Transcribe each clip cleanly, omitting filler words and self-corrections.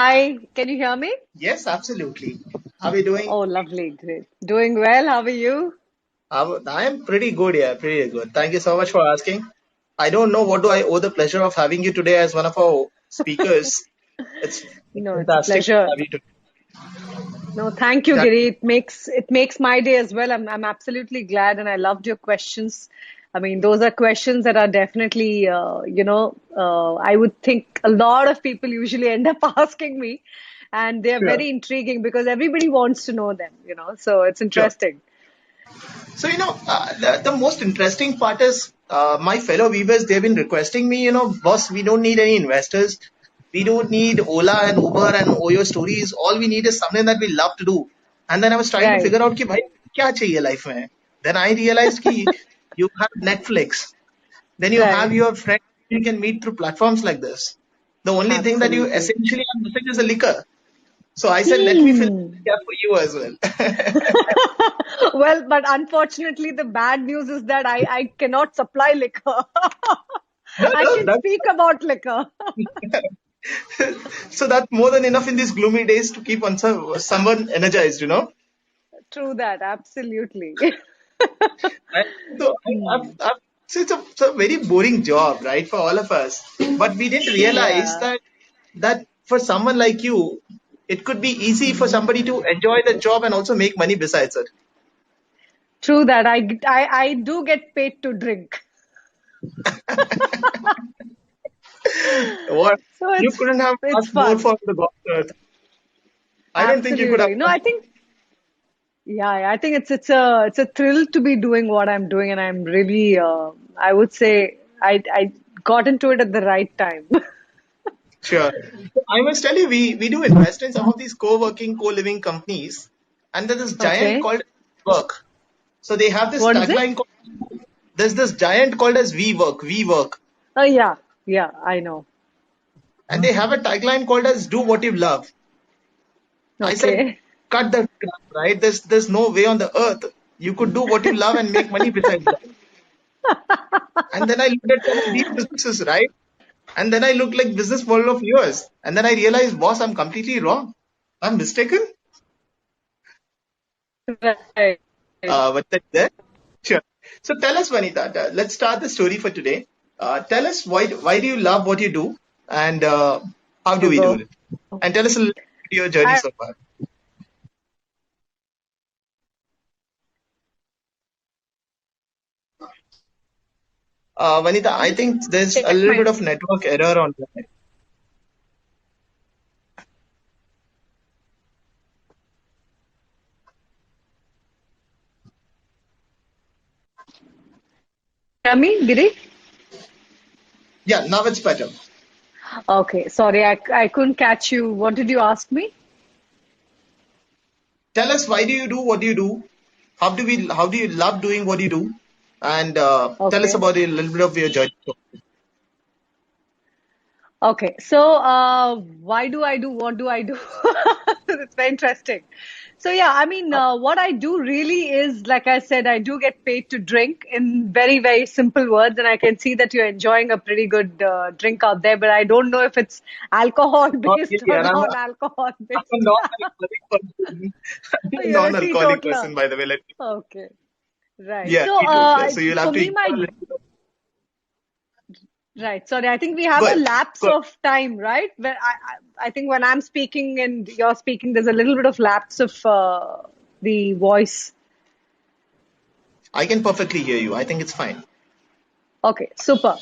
Hi, can you hear me? Yes, absolutely. How are you doing? Oh, lovely, great. Doing well. How are you? I am pretty good, yeah, pretty good. Thank you so much for asking. I don't know what do I owe the pleasure of having you today as one of our speakers. It's No, it's a fantastic to pleasure. have you today. No, thank you, That, Giri. It makes my day as well. I'm absolutely glad, and I loved your questions. I mean, those are questions that are definitely, I would think a lot of people usually end up asking me, and they are sure, very intriguing because everybody wants to know them. So it's sure. interesting. So, the most interesting part is my fellow weavers, they've been requesting me, boss, we don't need any investors. We don't need Ola and Uber and Oyo stories. All we need is something that we love to do. And then I was trying to Right, figure out, ki, bhai, kya chahiye life mein? Then I realized ki you have Netflix. Then you have right, your friends you can meet through platforms like this. The only thing that you absolutely. essentially are missing is a liquor. So I said, let me fill Hmm. the gap for you as well. Well, but unfortunately, the bad news is that I cannot supply liquor. No, I no, can speak about liquor. so that's more than enough in these gloomy days to keep on someone energized. True that, absolutely. And so Hmm. so it's a very boring job, right, for all of us. But we didn't realize Yeah. that for someone like you, it could be easy for somebody to enjoy the job and also make money besides it. True that. I do get paid to drink. What So you it's couldn't have it's asked more fun. for the God earth. I don't think you could have Absolutely. No, I done. think yeah, I think it's a thrill to be doing what I'm doing, and I'm really I would say I got into it at the right time. Sure. So I must tell you, we do invest in some of these co-working, co-living companies, and there's this giant Okay. called Work. So they have this What is it? tagline called, there's this giant called as We Work, Oh yeah, yeah, I know. and they have a tagline called as Do What You Love. I said, Okay. cut the crap, right? There's no way on the earth you could do what you love and make money besides that. And then I looked at some of these businesses, right? And then I looked like business model of yours, and then I realized, boss, I'm completely wrong. I'm mistaken. Right. But that's there. Sure. So tell us, Vanita, let's start the story for today. Tell us why do you love what you do, and how do You we do go. it? And tell us a little bit your journey I, so far. Vanita, I'll I just think there's a check little my. bit of network error on that. Hear me, Giri? Yeah, now it's better. Okay, sorry, I couldn't catch you. What did you ask me? Tell us why do you do what you do? How do you love doing what you do? And tell us Okay. about a little bit of your journey. Okay, so why do I do what do I do? It's very interesting. So yeah, I mean, what I do really is, like I said, I do get paid to drink in very, very simple words, and I can see that you're enjoying a pretty good drink out there, but I don't know if it's alcohol Not based really, or and non-alcohol I'm a based. non-alcoholic person. I'm a You're a non-alcoholic teetotaler. person, by the way. Okay, right. Yeah, So teetotaler. So you'll have for to me, ignore a my little bit. right. Sorry, I think we have Go a ahead. lapse Go ahead. of time, right? Where I think when I'm speaking and you're speaking, there's a little bit of lapse of the voice. I can perfectly hear you. I think it's fine. Okay, super.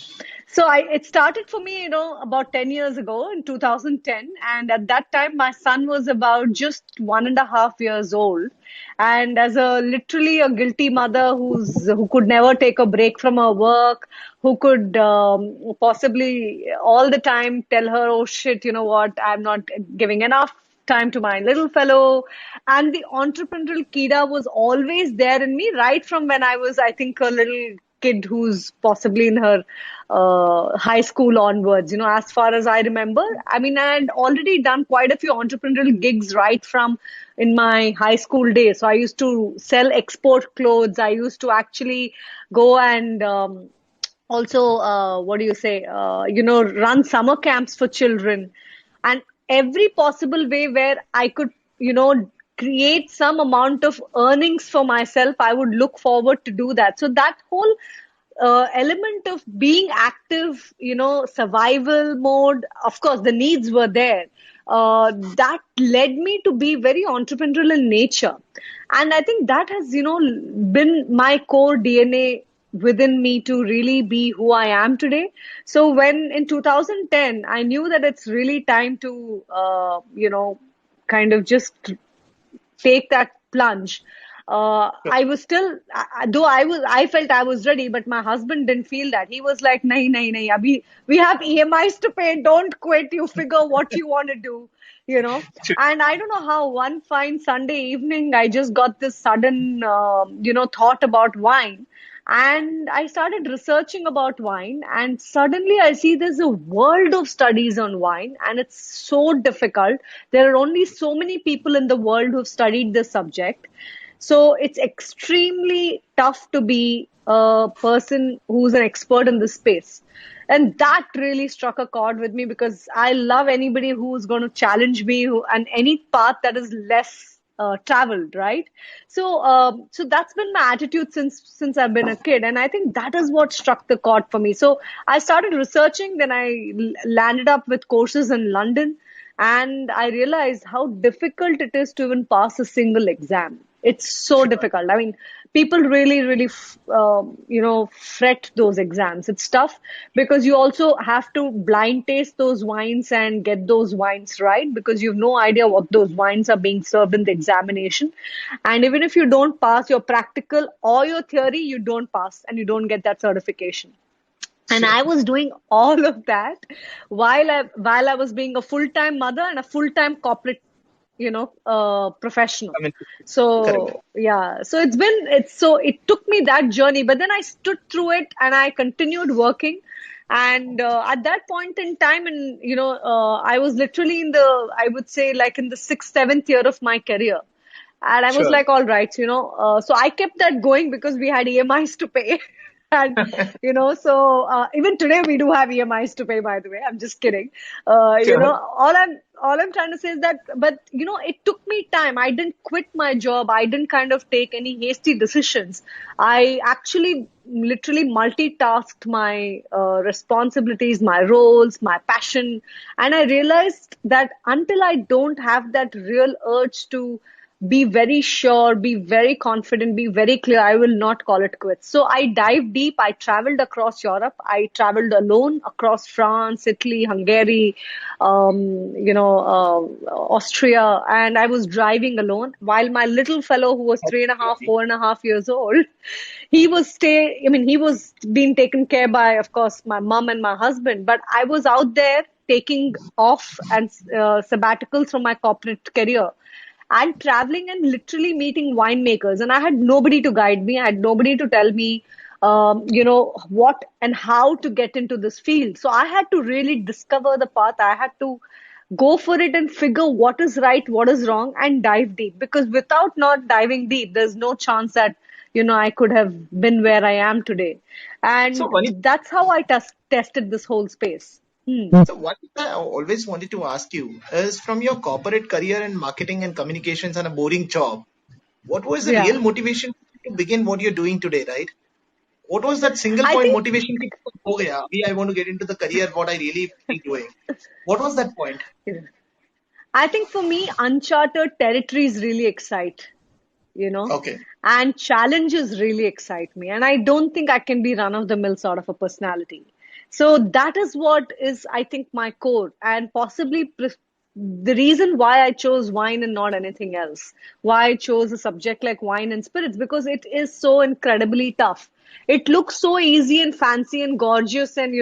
So it started for me, about 10 years ago in 2010. And at that time, my son was about just 1.5 years old. And as a literally a guilty mother who could never take a break from her work, who could possibly all the time tell her, oh shit, you know what, I'm not giving enough time to my little fellow. And the entrepreneurial kida was always there in me right from when I was, I think, a little kid who's possibly in her high school onwards, as far as I remember. I mean, I had already done quite a few entrepreneurial gigs right from in my high school days. So I used to sell export clothes. I used to actually go and also, what do you say, run summer camps for children. And every possible way where I could, create some amount of earnings for myself. I would look forward to do that. So that whole element of being active, survival mode, of course, the needs were there. That led me to be very entrepreneurial in nature. And I think that has, been my core DNA within me to really be who I am today. So when in 2010, I knew that it's really time to, kind of just take that plunge. I was still, though I felt I was ready, but my husband didn't feel that. He was like, "Nahi, nahi, nahi. Abhi, we have EMIs to pay. Don't quit. You figure what you want to do, you know." Sure. And I don't know how one fine Sunday evening, I just got this sudden, thought about wine. And I started researching about wine, and suddenly I see there's a world of studies on wine, and it's so difficult. There are only so many people in the world who've studied this subject. So it's extremely tough to be a person who's an expert in this space. And that really struck a chord with me because I love anybody who's going to challenge me and any path that is less traveled, right? So that's been my attitude since I've been a kid, and I think that is what struck the chord for me. So I started researching, then I landed up with courses in London, and I realized how difficult it is to even pass a single exam. It's so Sure. difficult. I mean, people really, really, fret those exams. It's tough because you also have to blind taste those wines and get those wines right because you have no idea what those wines are being served in the examination. And even if you don't pass your practical or your theory, you don't pass and you don't get that certification. And Sure. I was doing all of that while I was being a full-time mother and a full-time corporate, professional. I mean, correct. So yeah, so it took me that journey, but then I stood through it and I continued working. And at that point in time, and I was literally I would say like in the sixth, seventh year of my career. And I was Sure. like, all right, so I kept that going because we had EMIs to pay. And, so even today we do have EMIs to pay, by the way. I'm just kidding. Sure. All I'm trying to say is that, but, it took me time. I didn't quit my job. I didn't kind of take any hasty decisions. I actually literally multitasked my responsibilities, my roles, my passion. And I realized that until I don't have that real urge to be very sure, be very confident, be very clear. I will not call it quits. So I dived deep. I traveled across Europe. I traveled alone across France, Italy, Hungary, Austria, and I was driving alone while my little fellow who was 3.5, 4.5 years old, he was being taken care by, of course, my mom and my husband, but I was out there taking off and sabbaticals from my corporate career and traveling and literally meeting winemakers. And I had nobody to guide me. I had nobody to tell me, what and how to get into this field. So I had to really discover the path. I had to go for it and figure what is right, what is wrong, and dive deep. Because without not diving deep, there's no chance that, I could have been where I am today. So, And that's how I tested this whole space. Hmm. One thing I always wanted to ask you is from your corporate career in marketing and communications and a boring job, what was the Yeah. real motivation to begin what you're doing today, right? What was that single I point think motivation? Ki, oh yeah, I want to get into the career what I really feel doing. What was that point? I think for me, uncharted territories really excite, you know, Okay, and challenges really excite me. And I don't think I can be run of the mill sort of a personality. So that is what is, I think, my core, and possibly the reason why I chose wine and not anything else. Why I chose a subject like wine and spirits, because it is so incredibly tough. It looks so easy and fancy and gorgeous, and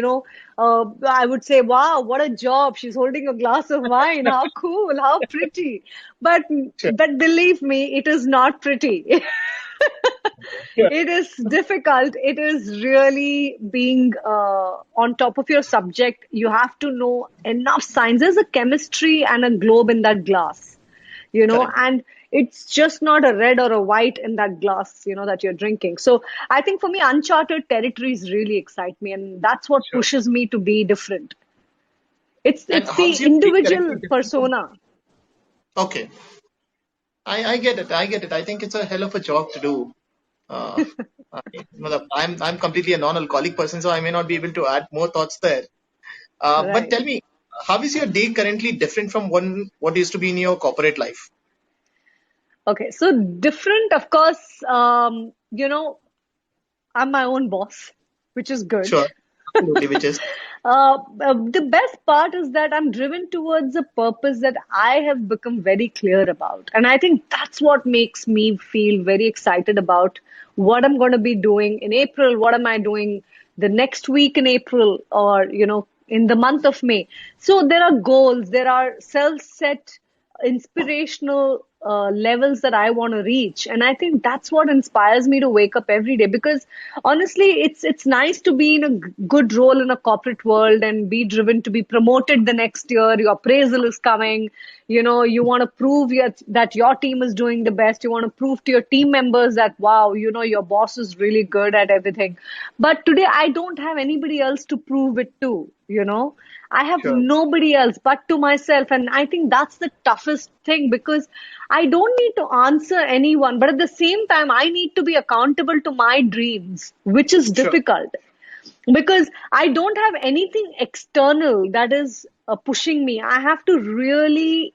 I would say, wow, what a job! She's holding a glass of wine. How cool! How pretty! But sure, but believe me, it is not pretty. sure, It is difficult. It is really being on top of your subject. You have to know enough science. There's a chemistry and a globe in that glass, correct, and it's just not a red or a white in that glass, that you're drinking. So I think for me, uncharted territories really excite me, and that's what sure. pushes me to be different. And It's the how's your day individual currently different from? persona. Okay, I get it. I get it. I think it's a hell of a job to do. Uh, I'm completely a non-alcoholic person, so I may not be able to add more thoughts there. But Right. tell me, how is your day currently different from what used to be in your corporate life? Okay, so different, of course, I'm my own boss, which is good. Sure, absolutely, which is The best part is that I'm driven towards a purpose that I have become very clear about. And I think that's what makes me feel very excited about what I'm going to be doing in April. What am I doing the next week in April, or, in the month of May? So there are goals, there are self set inspirational levels that I want to reach, and I think that's what inspires me to wake up every day. Because honestly, it's nice to be in a good role in a corporate world and be driven to be promoted the next year. Your appraisal is coming. You want to prove that your team is doing the best. You want to prove to your team members that wow, your boss is really good at everything. But today, I don't have anybody else to prove it to. I have sure, nobody else but to myself. And I think that's the toughest thing, because I don't need to answer anyone. But at the same time, I need to be accountable to my dreams, which is sure, difficult because I don't have anything external that is pushing me. I have to really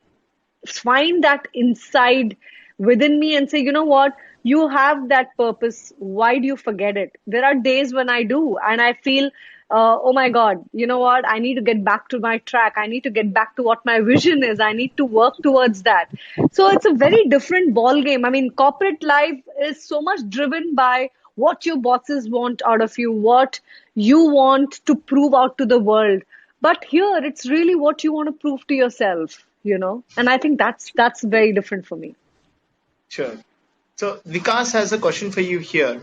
find that inside within me and say, you know what? You have that purpose. Why do you forget it? There are days when I do, and I feel, oh my God, you know what? I need to get back to my track. I need to get back to what my vision is. I need to work towards that. So it's a very different ball game. I mean, corporate life is so much driven by what your bosses want out of you, what you want to prove out to the world. But here, it's really what you want to prove to yourself. And I think that's very different for me. sure. So Vikas has a question for you here.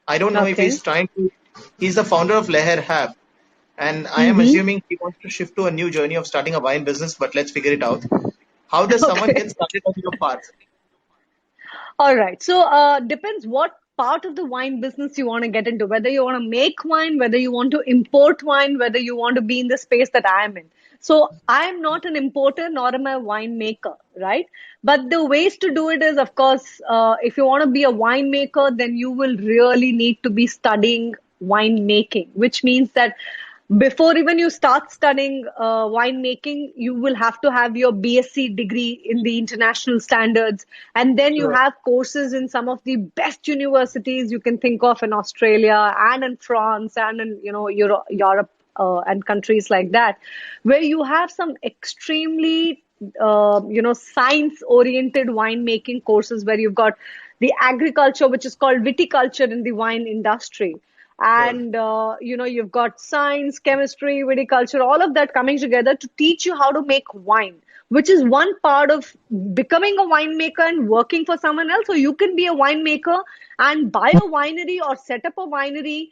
I don't know if Okay. he's trying to. He's the founder of Leher Hab, and I am Mm-hmm. assuming he wants to shift to a new journey of starting a wine business. But let's figure it out. How does someone get Okay. started on your path? All right. So, depends what part of the wine business you want to get into, whether you want to make wine, whether you want to import wine, whether you want to be in the space that I am in. So, I am not an importer nor am I a winemaker, right? But the ways to do it is, of course, if you want to be a winemaker, then you will really need to be studying winemaking, which means that before even you start studying winemaking, you will have to have your BSc degree in the international standards. And then you Sure. have courses in some of the best universities you can think of in Australia and in France and in, Europe and countries like that, where you have some extremely, science oriented winemaking courses where you've got the agriculture, which is called viticulture in the wine industry, Sure. and you've got science, chemistry, viticulture, all of that coming together to teach you how to make wine, which is one part of becoming a winemaker and working for someone else. So you can be a winemaker and buy a winery or set up a winery,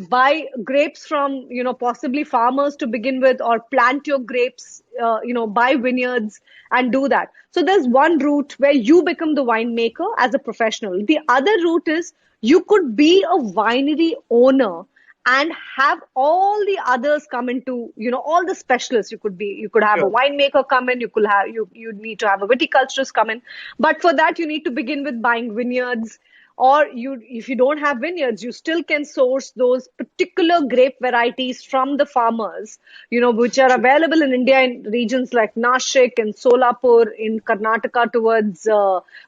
buy grapes from, possibly farmers to begin with, or plant your grapes, buy vineyards and do that. So there's one route where you become the winemaker as a professional. The other route is you could be a winery owner and have all the others come into, all the specialists. You could have a Sure. winemaker come in, you need to have a viticulturist come in. But for that, you need to begin with buying vineyards, or if you don't have vineyards, you still can source those particular grape varieties from the farmers, which are Sure. available in India in regions like Nashik and Solapur, in Karnataka towards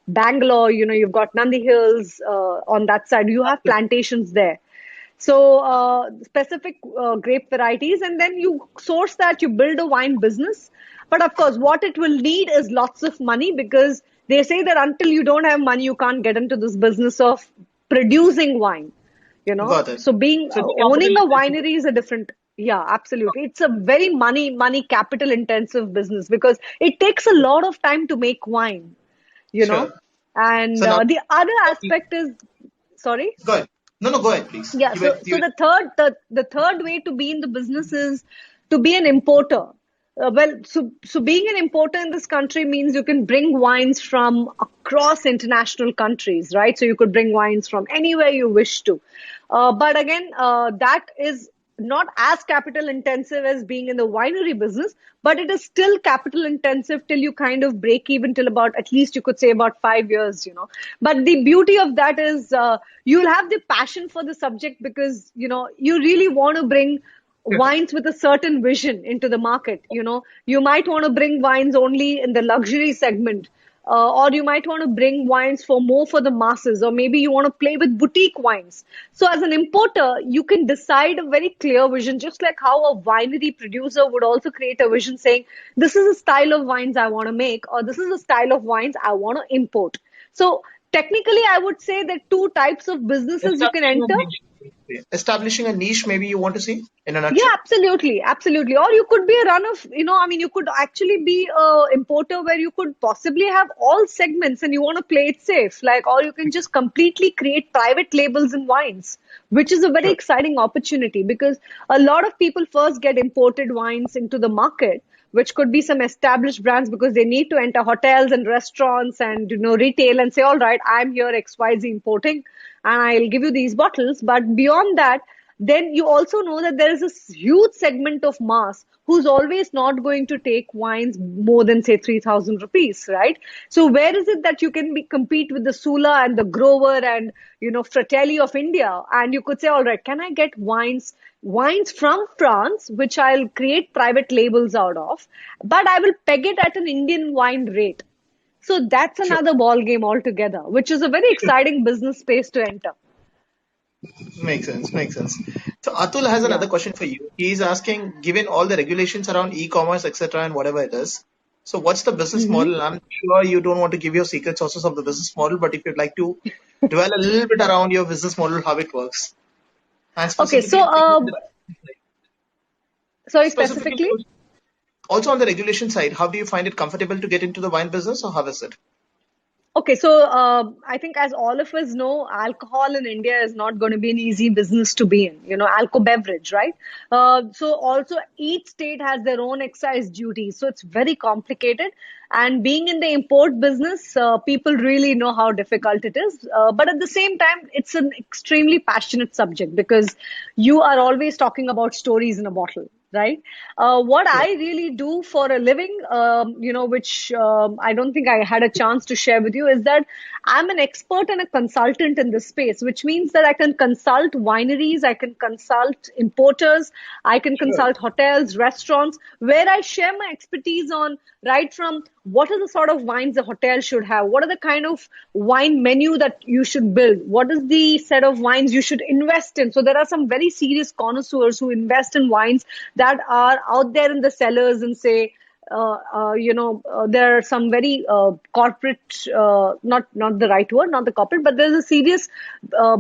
Bangalore. You've got Nandi Hills on that side. You have plantations there. So, specific grape varieties, and then you source that, you build a wine business. But of course, what it will need is lots of money, because they say that until you don't have money, you can't get into this business of producing wine. Got it. So being So the capital owning a intensive. winery is a different, yeah, absolutely. It's a very money capital intensive business, because it takes a lot of time to make wine, you know. Sure. And So now, the other aspect is, sorry. go ahead. No, no, go ahead, please. Yeah, so the third way to be in the business is to be an importer. So being an importer in this country means you can bring wines from across international countries, right? So you could bring wines from anywhere you wish to. But again, that is not as capital intensive as being in the winery business, but it is still capital intensive till you kind of break even till about, at least you could say, about 5 years, you know. But the beauty of that is you'll have the passion for the subject because, you know, you really want to bring wines with a certain vision into the market. You know, you might want to bring wines only in the luxury segment, or you might want to bring wines for more for the masses, or maybe you want to play with boutique wines. So as an importer, you can decide a very clear vision, just like how a winery producer would also create a vision saying, this is a style of wines I want to make, or this is a style of wines I want to import. So technically, I would say that two types of businesses you can Establishing a enter. niche. Establishing a niche, maybe you want to see in a Yeah, nutshell. absolutely, absolutely. Or you could be a run of, you know, I mean, you could actually be a importer where you could possibly have all segments and you want to play it safe. Like, or you can just completely create private labels in wines, which is a very Sure. exciting opportunity because a lot of people first get imported wines into the market, which could be some established brands because they need to enter hotels and restaurants and, you know, retail and say, all right, I'm here XYZ importing and I'll give you these bottles. But beyond that, then you also know that there is this huge segment of mass who's always not going to take wines more than say 3,000 rupees, right? So where is it that you can be compete with the Sula and the Grover and, you know, Fratelli of India, and you could say, all right, can I get wines from France, which I'll create private labels out of, but I will peg it at an Indian wine rate. So that's Sure. another ball game altogether, which is a very Sure. exciting business space to enter. Makes sense. Makes sense. So Atul has Yeah. another question for you. He's asking, given all the regulations around e-commerce, etc., and whatever it is, so what's the business Hmm. model? I'm sure you don't want to give your secret sources of the business model, but if you'd like to dwell a little bit around your business model, how it works, and Okay, so sorry, specifically specifically. also on the regulation side, how do you find it comfortable to get into the wine business, or how is it? Okay, so I think as all of us know, alcohol in India is not going to be an easy business to be in. You know, alco beverage, right? So also each state has their own excise duties, so it's very complicated. And being in the import business, people really know how difficult it is. But at the same time, it's an extremely passionate subject because you are always talking about stories in a bottle, right? What Sure. I really do for a living, you know, which I don't think I had a chance to share with you, is that I'm an expert and a consultant in this space, which means that I can consult wineries, I can consult importers, I can Sure. consult hotels, restaurants, where I share my expertise on right from what are the sort of wines a hotel should have, what are the kind of wine menu that you should build, what is the set of wines you should invest in. So there are some very serious connoisseurs who invest in wines that are out there in the cellars and say, there are some very corporate, not the right word, not the corporate, but there's a serious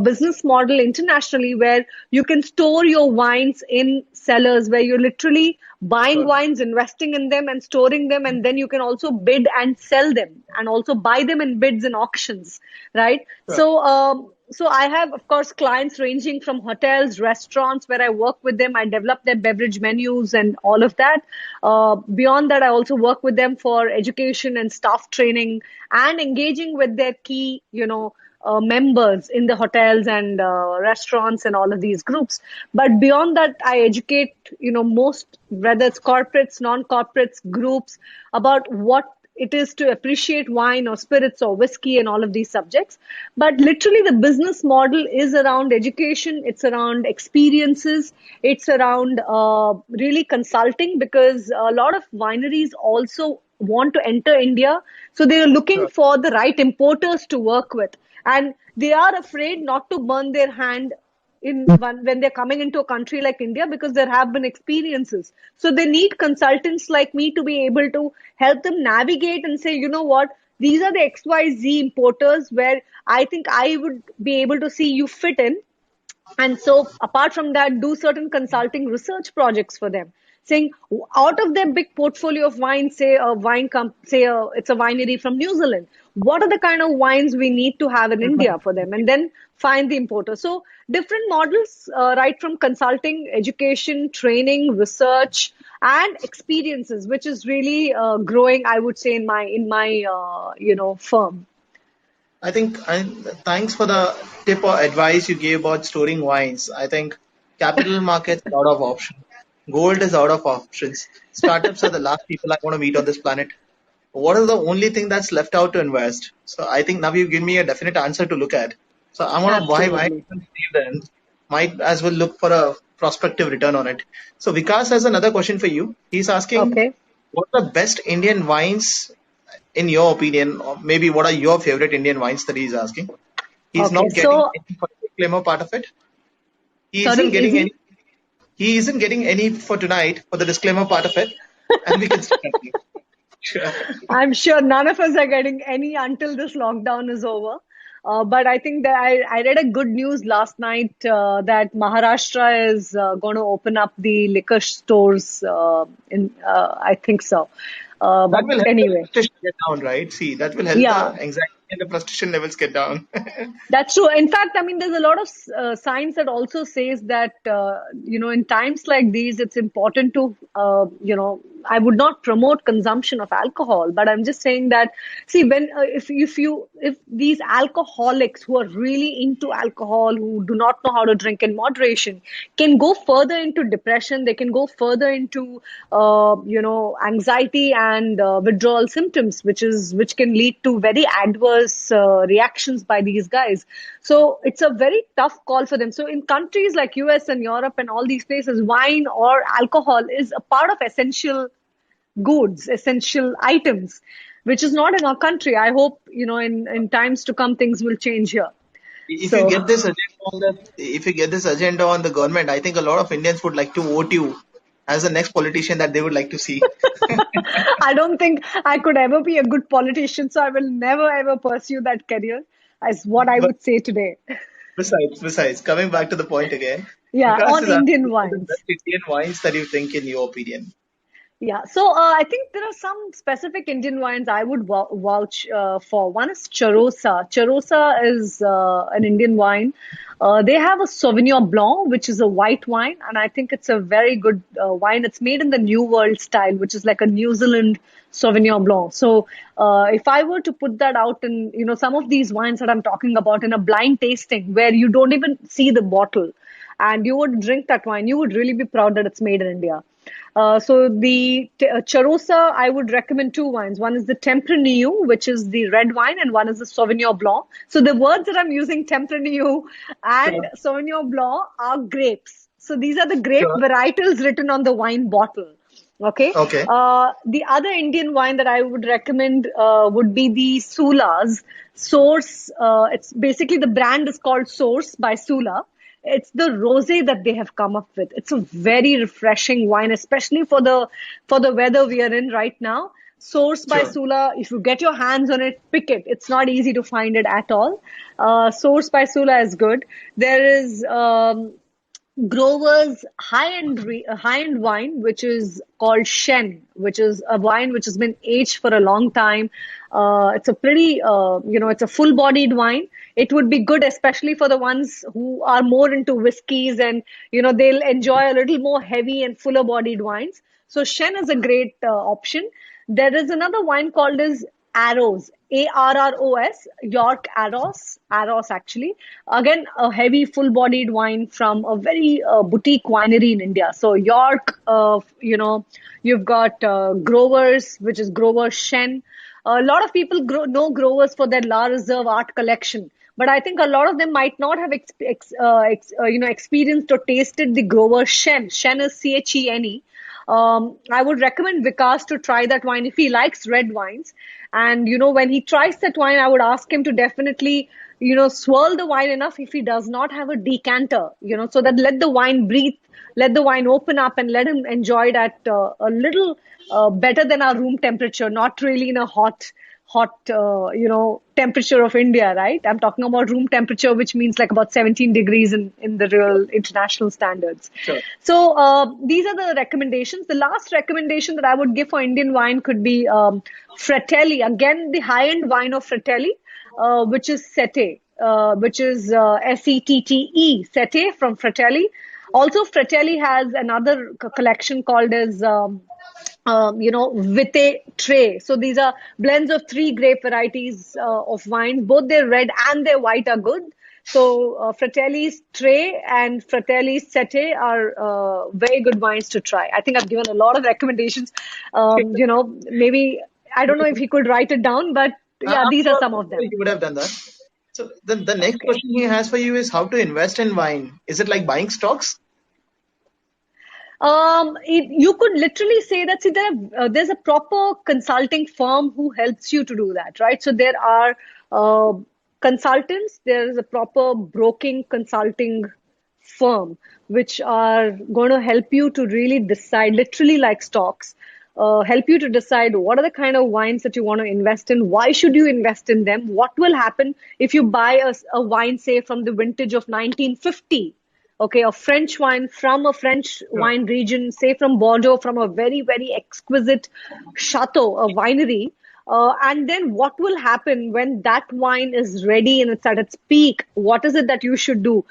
business model internationally where you can store your wines in cellars, where you're literally buying Sure. wines, investing in them, and storing them, and then you can also bid and sell them, and also buy them in bids and auctions, right? Sure. So I have, of course, clients ranging from hotels, restaurants, where I work with them. I develop their beverage menus and all of that. Beyond that, I also work with them for education and staff training and engaging with their key, members in the hotels and restaurants and all of these groups. But beyond that, I educate, most, whether it's corporates, non-corporates, groups, about what it is to appreciate wine or spirits or whiskey and all of these subjects. But literally, the business model is around education, it's around experiences, it's around really consulting because a lot of wineries also want to enter India. So they are looking Sure. for the right importers to work with. And they are afraid not to burn their hand when they're coming into a country like India because there have been experiences. So they need consultants like me to be able to help them navigate and say, you know what, these are the XYZ importers where I think I would be able to see you fit in. And so, apart from that, do certain consulting research projects for them, saying out of their big portfolio of wines, say a it's a winery from New Zealand. What are the kind of wines we need to have in India for them, and then find the importer. So different models, right from consulting, education, training, research, and experiences, which is really growing, I would say, in my firm. I think, thanks for the tip or advice you gave about storing wines. I think Capital markets out of option. Gold is out of options. Startups are the last people I want to meet on this planet. What is the only thing that's left out to invest? So I think now you give me a definite answer to look at. So I'm gonna why Absolutely. even save then? Might as well look for a prospective return on it. So Vikas has another question for you. He's asking, Okay. what are the best Indian wines in your opinion? Or maybe what are your favorite Indian wines that he's asking? He's Okay. not getting So, any for the disclaimer part of it. He isn't sorry, is getting any. he? He isn't getting any for tonight for the disclaimer part of it, and we can still continue. Sure. I'm sure none of us are getting any until this lockdown is over. But I think that I read a good news last night that Maharashtra is going to open up the liquor stores. I think so. That But will help the anyway, frustration get down, right? See, that will help the yeah. anxiety and the frustration levels get down. That's true. In fact, I mean, there's a lot of science that also says that, in times like these, it's important to, I would not promote consumption of alcohol, but I'm just saying that, see, if these alcoholics who are really into alcohol, who do not know how to drink in moderation, can go further into depression, they can go further into, anxiety and withdrawal symptoms, which can lead to very adverse reactions by these guys. So it's a very tough call for them. So in countries like US and Europe and all these places, wine or alcohol is a part of essential goods, essential items, which is not in our country. I hope, in times to come, things will change here. If you So get this agenda on if you get this agenda on the government, I think a lot of Indians would like to vote you as the next politician that they would like to see. I don't think I could ever be a good politician. So I will never ever pursue that career, is what I But would say today. besides, coming back to the point again, Yeah, Vikas on is asking Indian what are the wines. best Indian wines that you think, in your opinion. Yeah, so I think there are some specific Indian wines I would vouch for. One is Charosa. Charosa is an Indian wine. They have a Sauvignon Blanc, which is a white wine, and I think it's a very good wine. It's made in the New World style, which is like a New Zealand Sauvignon Blanc. So, if I were to put that out in, some of these wines that I'm talking about in a blind tasting where you don't even see the bottle and you would drink that wine, you would really be proud that it's made in India. So the Charosa, I would recommend two wines. One is the Tempranillo, which is the red wine, and one is the Sauvignon Blanc. So the words that I'm using, Tempranillo and Sure, Sauvignon Blanc, are grapes. So these are the grape sure. varietals written on the wine bottle. Okay. Okay, The other Indian wine that I would recommend would be the Sula's Source. It's basically, the brand is called Source by Sula. It's the rosé that they have come up with. It's a very refreshing wine, especially for the weather we are in right now. Source by sure. Sula. If you get your hands on it, pick it. It's not easy to find it at all. Source by Sula is good. There is Grover's high-end wine, which is called Shen, which is a wine which has been aged for a long time. It's a pretty, it's a full-bodied wine. It would be good, especially for the ones who are more into whiskeys, and they'll enjoy a little more heavy and fuller-bodied wines. So Shen is a great option. There is another wine called as Arrows, Arros, York Arros actually. Again, a heavy, full-bodied wine from a very boutique winery in India. So York, you've got Growers, which is Grover Shen. A lot of people know Growers for their La Reserve art collection, but I think a lot of them might not have experienced or tasted the Grover Shen. Shen is Chene. I would recommend Vikas to try that wine if he likes red wines. And, when he tries that wine, I would ask him to definitely, swirl the wine enough if he does not have a decanter, so that let the wine breathe, let the wine open up, and let him enjoy it at a little better than our room temperature, not really in a hot, temperature of India, right? I'm talking about room temperature, which means like about 17 degrees in the real international standards. Sure. So these are the recommendations. The last recommendation that I would give for Indian wine could be Fratelli. Again, the high-end wine of Fratelli, which is Sete, which is Sette, Sete from Fratelli. Also, Fratelli has another collection called as Vite Tray. So these are blends of three grape varieties of wines. Both their red and their white are good. So Fratelli's Tre and Fratelli's Sette are very good wines to try. I think I've given a lot of recommendations. Maybe I don't know if he could write it down, but yeah, I'm these are sure some of them. you would have done that. So the next Okay. question he has for you is how to invest in wine. Is it like buying stocks? You could literally say that, see, there's a proper consulting firm who helps you to do that, right? So there are uh, consultants, there is a proper broking consulting firm which are going to help you to really decide, literally like stocks, help you to decide what are the kind of wines that you want to invest in, why should you invest in them, what will happen if you buy a wine, say, from the vintage of 1950. Okay, a French wine from a French Sure. wine region, say from Bordeaux, from a very, very exquisite chateau, a winery. And then what will happen when that wine is ready and it's at its peak? What is it that you should do?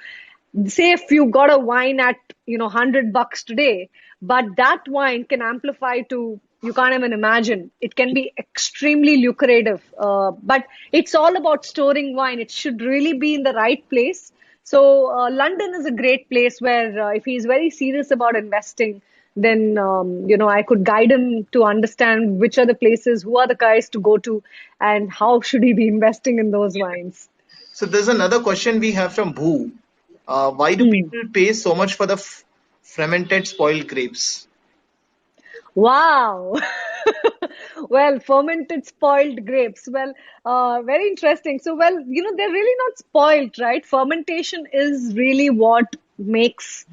Say if you got a wine at, $100 today, but that wine can amplify to, you can't even imagine. It can be extremely lucrative. But it's all about storing wine. It should really be in the right place. So London is a great place where if he's very serious about investing, then I could guide him to understand which are the places, who are the guys to go to, and how should he be investing in those wines. So there's another question we have from Bhu. Why do Hmm. people pay so much for the fermented spoiled grapes? Wow. Well, fermented spoiled grapes. Well, very interesting. So, well, they're really not spoiled, right? Fermentation is really what makes,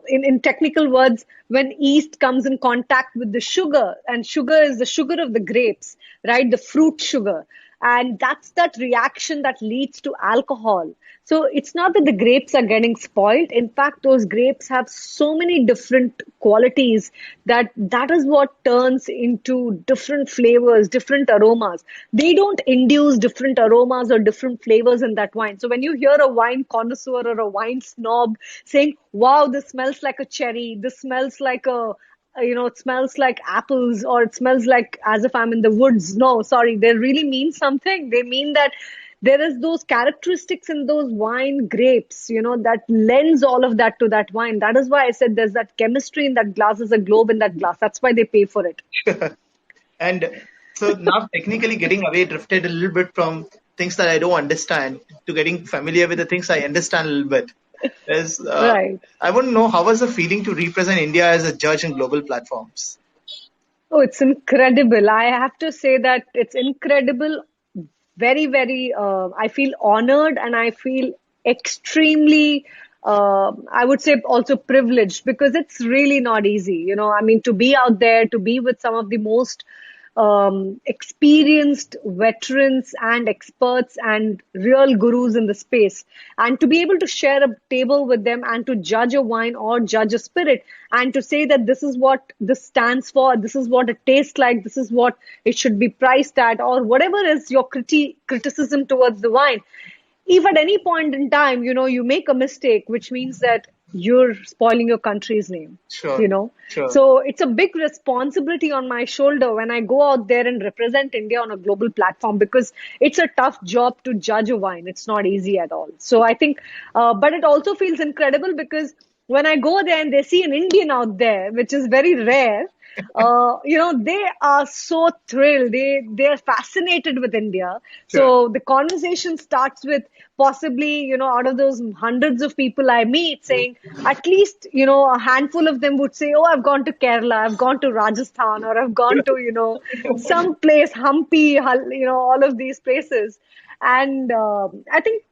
in technical words, when yeast comes in contact with the sugar, and sugar is the sugar of the grapes, right? The fruit sugar. And that's that reaction that leads to alcohol. So it's not that the grapes are getting spoiled. In fact, those grapes have so many different qualities that is what turns into different flavors, different aromas. They don't induce different aromas or different flavors in that wine. So when you hear a wine connoisseur or a wine snob saying, wow, this smells like a cherry, this smells like it smells like apples, or it smells like as if I'm in the woods. No, sorry, they really mean something. They mean that there is those characteristics in those wine grapes, that lends all of that to that wine. That is why I said there's that chemistry in that glass, there's a globe in that glass. That's why they pay for it. And so now technically getting away drifted a little bit from things that I don't understand to getting familiar with the things I understand a little bit. Is Right. I want to know how was the feeling to represent India as a judge in global platforms? Oh, it's incredible. I have to say that it's incredible. Very, very, I feel honored and I feel extremely, I would say also privileged, because it's really not easy. I mean, to be out there, to be with some of the most experienced veterans and experts and real gurus in the space, and to be able to share a table with them and to judge a wine or judge a spirit, and to say that this is what this stands for, this is what it tastes like, this is what it should be priced at, or whatever is your criticism towards the wine. If at any point in time, you make a mistake, which means that you're spoiling your country's name, you Sure, know. sure. So it's a big responsibility on my shoulder when I go out there and represent India on a global platform, because it's a tough job to judge a wine. It's not easy at all. So I think, but it also feels incredible because when I go there and they see an Indian out there, which is very rare, they are so thrilled. They are fascinated with India. Sure. So the conversation starts with possibly, out of those hundreds of people I meet, saying at least, a handful of them would say, "Oh, I've gone to Kerala, I've gone to Rajasthan, or I've gone to, some place, Hampi, all of these places." And I think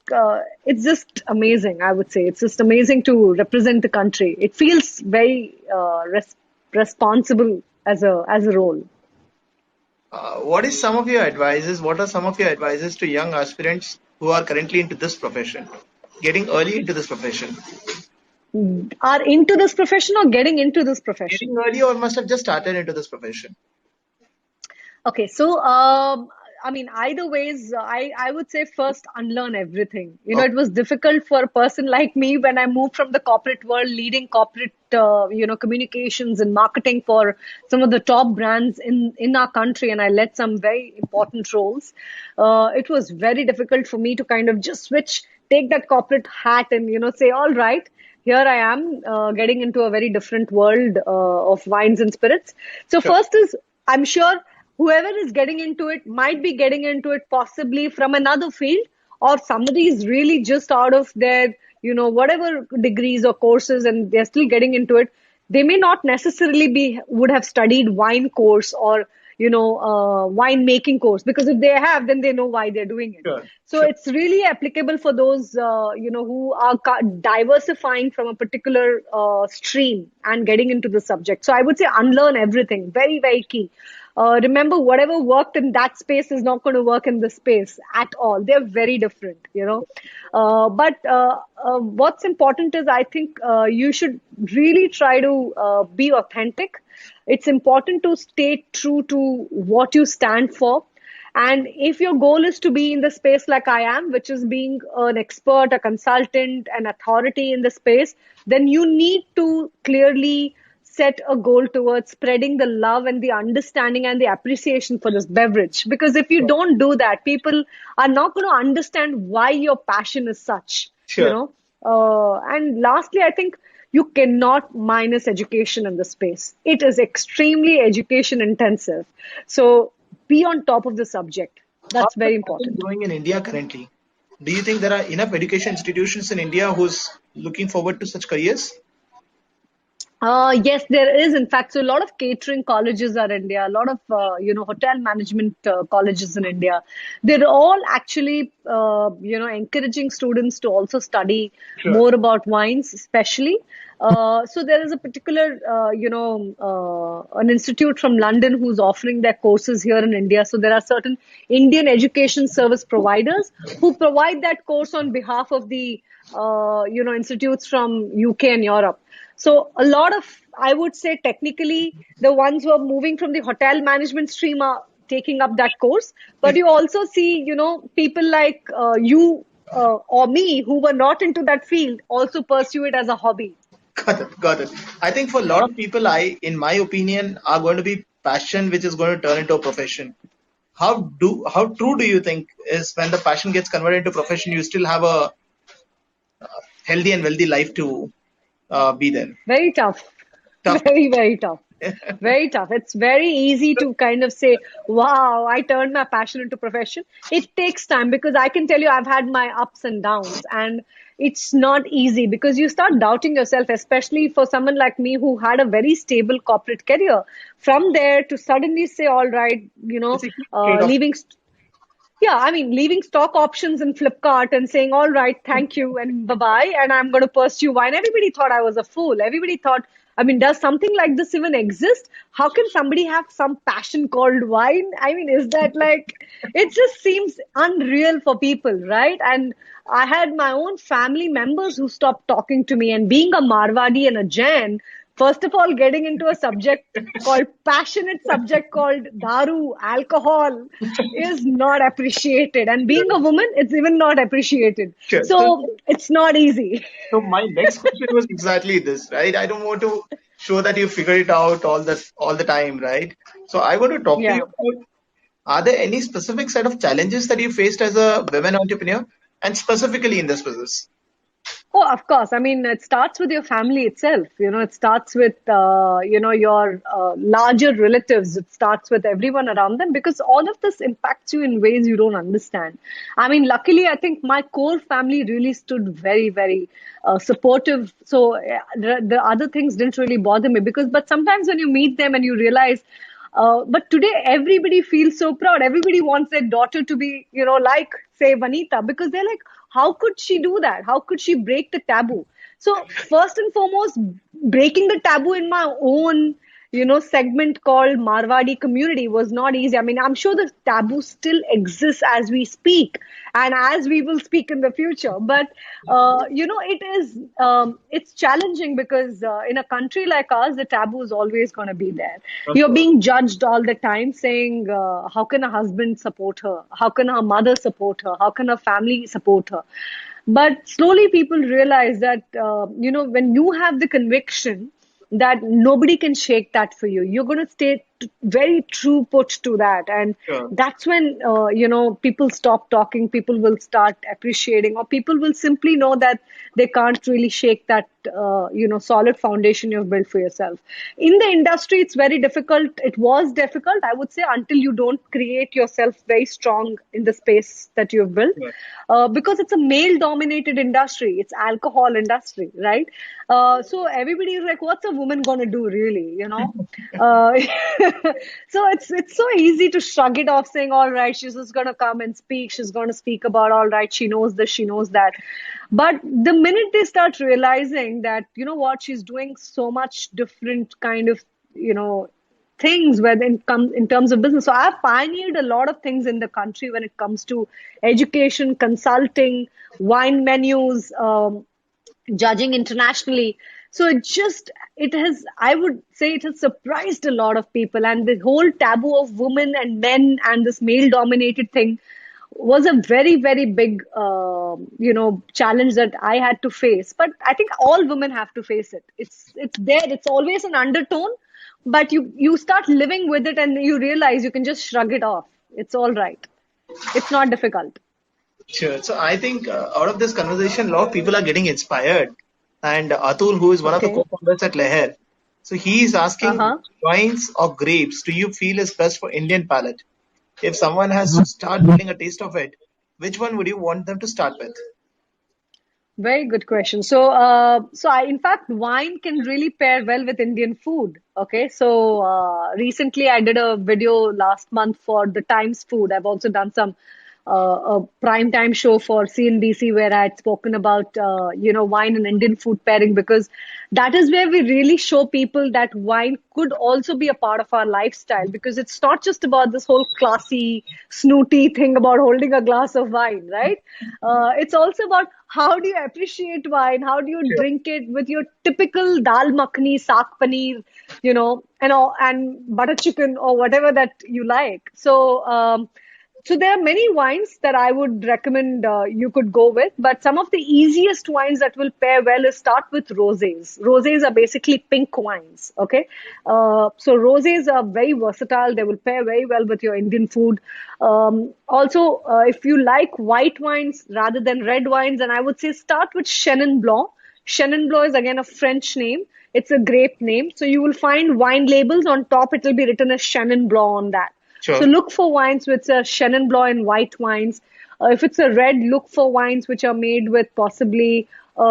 it's just amazing. I would say it's just amazing to represent the country. It feels very responsible as a role. What is some of your advices? What are some of your advices to young aspirants who are currently into this profession, getting early into this profession, Are into this profession or getting into this getting profession? early or must have just started into this profession? Okay, so I mean, either ways, I would say first unlearn everything. It Okay. was difficult for a person like me when I moved from the corporate world, leading corporate, communications and marketing for some of the top brands in our country, and I led some very important roles. It was very difficult for me to kind of just switch take that corporate hat and, say, all right, here I am getting into a very different world of wines and spirits. So Sure. first is, I'm sure whoever is getting into it might be getting into it possibly from another field, or somebody is really just out of their, whatever degrees or courses, and they're still getting into it. They may not necessarily would have studied wine course or, wine making course, because if they have, then they know why they're doing it. Sure. So Sure. it's really applicable for those, who are diversifying from a particular stream and getting into the subject. So I would say unlearn everything. Very, very key. Remember, whatever worked in that space is not going to work in this space at all. They're very different. But what's important is, I think you should really try to be authentic. It's important to stay true to what you stand for. And if your goal is to be in the space like I am, which is being an expert, a consultant, an authority in the space, then you need to clearly set a goal towards spreading the love and the understanding and the appreciation for this beverage. Because if you don't do that, people are not going to understand why your passion is such, you Sure. know. And lastly, I think you cannot minus education in the space. It is extremely education intensive. So be on top of the subject. How's That's the very passion important. growing in India currently? Do you think there are enough education institutions in India who's looking forward to such careers? Yes, there is. In fact, so a lot of catering colleges are in India, a lot of, hotel management colleges in India. They're all actually, encouraging students to also study Sure. more about wines, especially. So there is a particular, an institute from London who's offering their courses here in India. So there are certain Indian education service providers who provide that course on behalf of the, institutes from UK and Europe. So a lot of, I would say, technically, the ones who are moving from the hotel management stream are taking up that course. But you also see, people like you or me who were not into that field also pursue it as a hobby. Got it. Got it. I think for a lot of people, in my opinion, are going to be passion which is going to turn into a profession. How true do you think is when the passion gets converted into profession, you still have a healthy and wealthy life to be there? Very tough. Tough. Very, very tough. Very tough. It's very easy to kind of say, wow, I turned my passion into profession. It takes time, because I can tell you I've had my ups and downs, and it's not easy because you start doubting yourself, especially for someone like me who had a very stable corporate career. From there to suddenly say, all right, It's a huge trade-off. leaving. Yeah, I mean, leaving stock options in Flipkart and saying, all right, thank you and bye-bye, and I'm going to pursue wine. Everybody thought I was a fool. Everybody thought, I mean, does something like this even exist? How can somebody have some passion called wine? I mean, is that like, it just seems unreal for people, right? And I had my own family members who stopped talking to me, and being a Marwadi and a Jain, first of all, getting into a subject called passionate subject called daru, alcohol, is not appreciated. And being a woman, it's even not appreciated. Sure. So it's not easy. So my next question was exactly this, right? I don't want to show that you figured it out all the time, right? So I want to talk to Yeah. you about, are there any specific set of challenges that you faced as a women entrepreneur and specifically in this business? Oh, of course. I mean, it starts with your family itself. It starts with, your larger relatives. It starts with everyone around them, because all of this impacts you in ways you don't understand. I mean, luckily, I think my core family really stood very, very supportive. So the other things didn't really bother me, but sometimes when you meet them and you realize, but today, everybody feels so proud. Everybody wants their daughter to be, like, say, Vaniitha, because they're like, how could she do that? How could she break the taboo? So, first and foremost, breaking the taboo in my own, segment called Marwadi community was not easy. I mean, I'm sure the taboo still exists as we speak and as we will speak in the future. But, it's challenging because in a country like ours, the taboo is always going to be there. Of You're course. being judged all the time, saying, how can a husband support her? How can her mother support her? How can her family support her? But slowly people realize that, when you have the conviction that nobody can shake that for you, you're going to stay very true put to that. And Sure. that's when, people stop talking, people will start appreciating, or people will simply know that they can't really shake that, solid foundation you've built for yourself. In the industry, it's very difficult. It was difficult, I would say, until you don't create yourself very strong in the space that you've built. Sure. Because it's a male dominated industry, it's alcohol industry, right? So everybody is like, what's a woman going to do really, uh, so it's so easy to shrug it off, saying, all right, she's just going to come and speak, she's going to speak about, all right, she knows this, she knows that. But the minute they start realizing that, you know what, she's doing so much different kind of, things where in come in terms of business. So I've pioneered a lot of things in the country when it comes to education, consulting, wine menus, judging internationally. So I would say it has surprised a lot of people. And the whole taboo of women and men and this male dominated thing was a very, very big, challenge that I had to face. But I think all women have to face it. It's there. It's always an undertone, but you start living with it and you realize you can just shrug it off. It's all right. It's not difficult. Sure. So I think out of this conversation, a lot of people are getting inspired. And Atul, who is one of the Okay. co-founders at Leher, so he is asking, Uh-huh. wines or grapes do you feel is best for Indian palate? If someone has to start building a taste of it, which one would you want them to start with? Very good question. In fact, wine can really pair well with Indian food. Okay, so recently I did a video last month for the Times Food. I've also done some a prime time show for CNBC where I had spoken about wine and Indian food pairing, because that is where we really show people that wine could also be a part of our lifestyle, because it's not just about this whole classy, snooty thing about holding a glass of wine, right? It's also about how do you appreciate wine? How do you Sure. drink it with your typical dal makhani, saag paneer, and butter chicken or whatever that you like. So there are many wines that I would recommend you could go with, but some of the easiest wines that will pair well is start with rosés. Rosés are basically pink wines, okay? So rosés are very versatile. They will pair very well with your Indian food. Also, if you like white wines rather than red wines, then I would say start with Chenin Blanc. Chenin Blanc is again a French name. It's a grape name. So you will find wine labels on top. It will be written as Chenin Blanc on that. So Sure. look for wines with a Chenin Blanc and white wines. If it's a red, look for wines which are made with possibly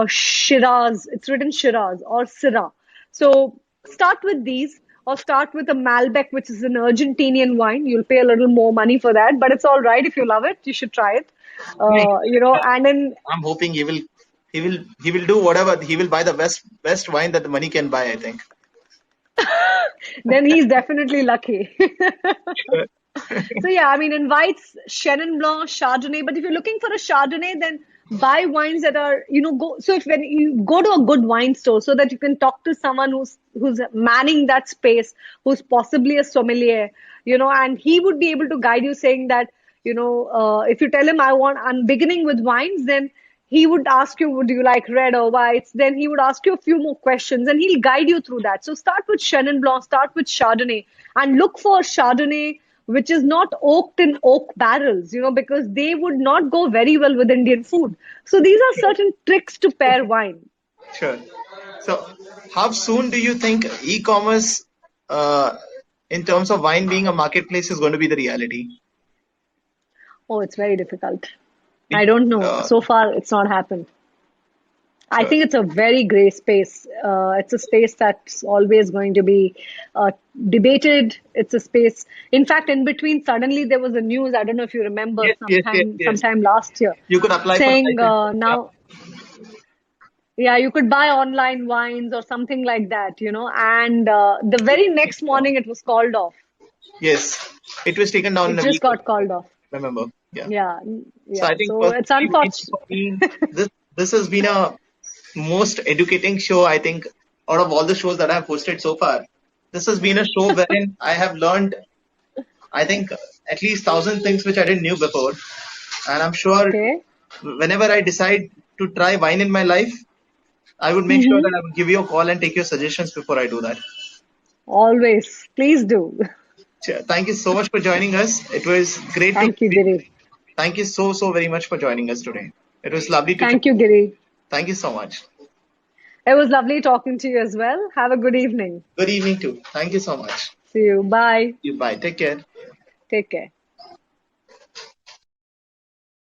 Shiraz. It's written Shiraz or Syrah. So start with these, or start with a Malbec, which is an Argentinian wine. You'll pay a little more money for that, but it's all right if you love it. You should try it. And then I'm hoping he will do whatever, he will buy the best wine that the money can buy, I think. then he's definitely lucky. Sure. So yeah, I mean, invites Chenin Blanc, Chardonnay. But if you're looking for a Chardonnay, then buy wines that are, go. So if when you go to a good wine store, so that you can talk to someone who's manning that space, who's possibly a sommelier, and he would be able to guide you, saying that, if you tell him I'm beginning with wines, then he would ask you, would you like red or whites? Then he would ask you a few more questions and he'll guide you through that. So start with Chenin Blanc, start with Chardonnay, and look for Chardonnay which is not oaked in oak barrels, because they would not go very well with Indian food. So these are certain tricks to pair wine. Sure. So, how soon do you think e-commerce, uh, in terms of wine being a marketplace, is going to be the reality? Oh, it's very difficult. It, I don't know. uh, So far, it's not happened. I sure. think it's a very gray space. It's a space that's always going to be debated. It's a space. In fact, in between, suddenly there was a news. I don't know if you remember Yes, yes, yes, yes. sometime last year, You could apply for a saying license. Yeah. now, yeah, you could buy online wines or something like that, And the very next morning, it was called off. Yes, it was taken down in It a just week. got called off. Remember? Yeah. Yeah, So I yeah. think So it's personally, unfortunate. for me, this has been a most educating show, I think, out of all the shows that I have hosted so far. This has been a show wherein I have learned, I think, at least 1,000 things which I didn't knew before. And I'm sure Okay. whenever I decide to try wine in my life, I would make sure Mm-hmm. that I would give you a call and take your suggestions before I do that. Always. Please do. Sure. Thank you so much for joining us. It was great to. Thank you, Giri. Thank you so very much for joining us today. It was lovely to talk. Thank you, Giri. Thank you so much. It was lovely talking to you as well. Have a good evening. Good evening too. Thank you so much. See you. Bye. Bye. Take care. Take care.